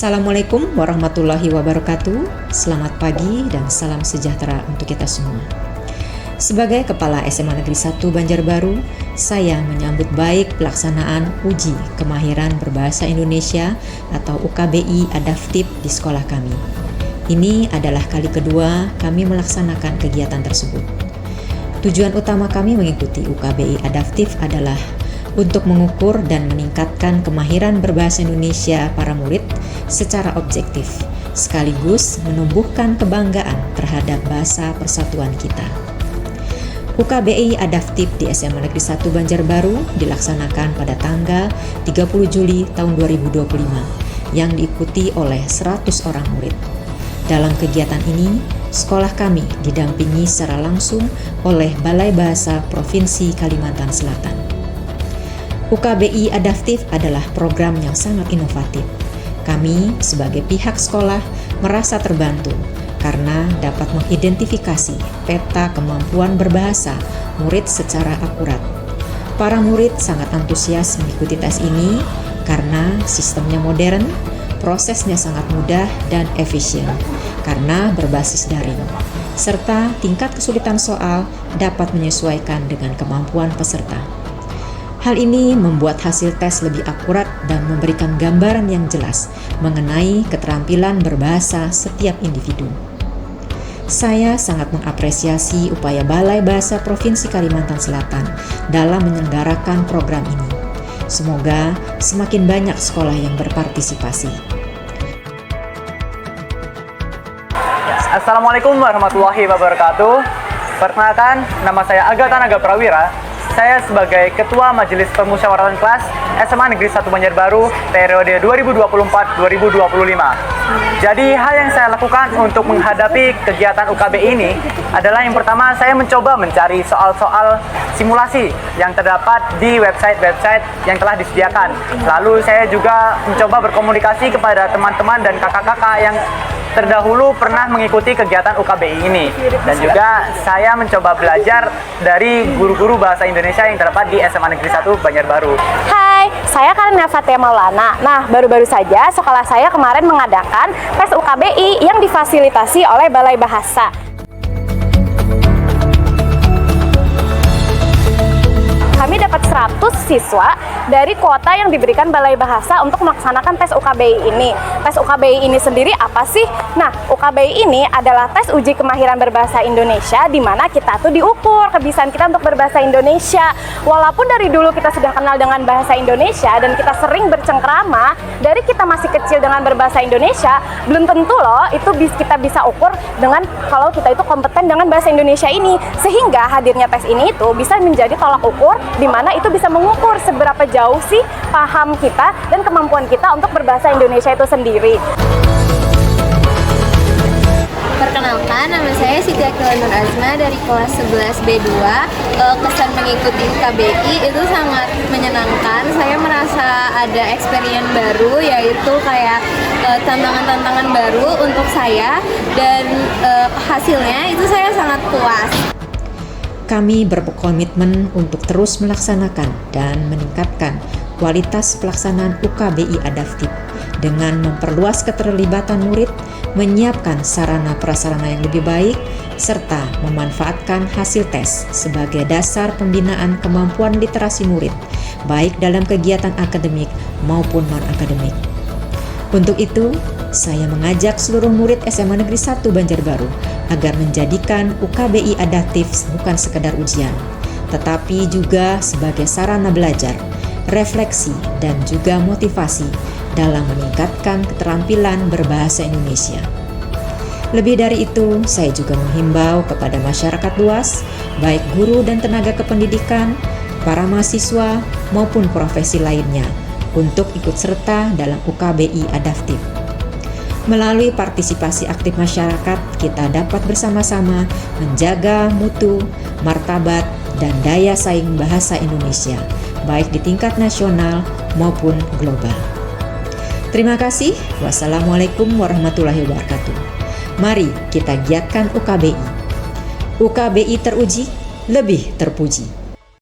Assalamualaikum warahmatullahi wabarakatuh. Selamat pagi dan salam sejahtera untuk kita semua. Sebagai Kepala SMA Negeri 1 Banjarbaru, saya menyambut baik pelaksanaan Uji Kemahiran Berbahasa Indonesia atau UKBI Adaptif di sekolah kami. Ini adalah kali kedua kami melaksanakan kegiatan tersebut. Tujuan utama kami mengikuti UKBI Adaptif adalah untuk mengukur dan meningkatkan kemahiran berbahasa Indonesia para murid secara objektif, sekaligus menumbuhkan kebanggaan terhadap bahasa persatuan kita. UKBI Adaptif di SMA Negeri 1 Banjarbaru dilaksanakan pada tanggal 30 Juli tahun 2025 yang diikuti oleh 100 orang murid. Dalam kegiatan ini, sekolah kami didampingi secara langsung oleh Balai Bahasa Provinsi Kalimantan Selatan. UKBI Adaptif adalah program yang sangat inovatif. Kami sebagai pihak sekolah merasa terbantu karena dapat mengidentifikasi peta kemampuan berbahasa murid secara akurat. Para murid sangat antusias mengikuti tes ini karena sistemnya modern, prosesnya sangat mudah dan efisien karena berbasis daring, serta tingkat kesulitan soal dapat menyesuaikan dengan kemampuan peserta. Hal ini membuat hasil tes lebih akurat dan memberikan gambaran yang jelas mengenai keterampilan berbahasa setiap individu. Saya sangat mengapresiasi upaya Balai Bahasa Provinsi Kalimantan Selatan dalam menyelenggarakan program ini. Semoga semakin banyak sekolah yang berpartisipasi. Assalamualaikum warahmatullahi wabarakatuh. Perkenalkan, nama saya Agatha Naga Prawira. Saya sebagai Ketua Majelis Permusyawaratan Kelas SMA Negeri 1 Banjarbaru periode 2024-2025. Jadi hal yang saya lakukan untuk menghadapi kegiatan UKBI ini adalah yang pertama, saya mencoba mencari soal-soal simulasi yang terdapat di website-website yang telah disediakan. Lalu saya juga mencoba berkomunikasi kepada teman-teman dan kakak-kakak yang terdahulu pernah mengikuti kegiatan UKBI ini. Dan juga saya mencoba belajar dari guru-guru bahasa Indonesia yang terdapat di SMA Negeri 1 Banjarbaru. Hai, saya Karina Fatia Maulana. Nah, baru-baru saja sekolah saya kemarin mengadakan tes UKBI yang difasilitasi oleh Balai Bahasa. Kami dapat 100 siswa dari kuota yang diberikan Balai Bahasa untuk melaksanakan tes UKBI ini. Tes UKBI ini sendiri apa sih? Nah, UKBI ini adalah tes uji kemahiran berbahasa Indonesia di mana kita tuh diukur kebiasaan kita untuk berbahasa Indonesia. Walaupun dari dulu kita sudah kenal dengan bahasa Indonesia dan kita sering bercengkrama, dari kita masih kecil dengan berbahasa Indonesia, belum tentu loh itu kita bisa ukur dengan kalau kita itu kompeten dengan bahasa Indonesia ini. Sehingga hadirnya tes ini itu bisa menjadi tolak ukur di mana itu bisa mengukur seberapa jauh sih paham kita dan kemampuan kita untuk berbahasa Indonesia itu sendiri. Perkenalkan, nama saya Siti Akila Nur Azma dari kelas 11 B2. Kesan mengikuti UKBI itu sangat menyenangkan. Saya merasa ada experience baru, yaitu kayak tantangan-tantangan baru untuk saya, dan hasilnya itu saya sangat puas. Kami berkomitmen untuk terus melaksanakan dan meningkatkan kualitas pelaksanaan UKBI Adaptif dengan memperluas keterlibatan murid, menyiapkan sarana-prasarana yang lebih baik, serta memanfaatkan hasil tes sebagai dasar pembinaan kemampuan literasi murid, baik dalam kegiatan akademik maupun non-akademik. Untuk itu, saya mengajak seluruh murid SMA Negeri 1 Banjarbaru agar menjadikan UKBI Adaptif bukan sekedar ujian, tetapi juga sebagai sarana belajar, refleksi, dan juga motivasi dalam meningkatkan keterampilan berbahasa Indonesia. Lebih dari itu, saya juga menghimbau kepada masyarakat luas, baik guru dan tenaga kependidikan, para mahasiswa, maupun profesi lainnya, untuk ikut serta dalam UKBI Adaptif. Melalui partisipasi aktif masyarakat, kita dapat bersama-sama menjaga mutu, martabat, dan daya saing bahasa Indonesia, baik di tingkat nasional maupun global. Terima kasih. Wassalamualaikum warahmatullahi wabarakatuh. Mari kita giatkan UKBI. UKBI teruji, lebih terpuji.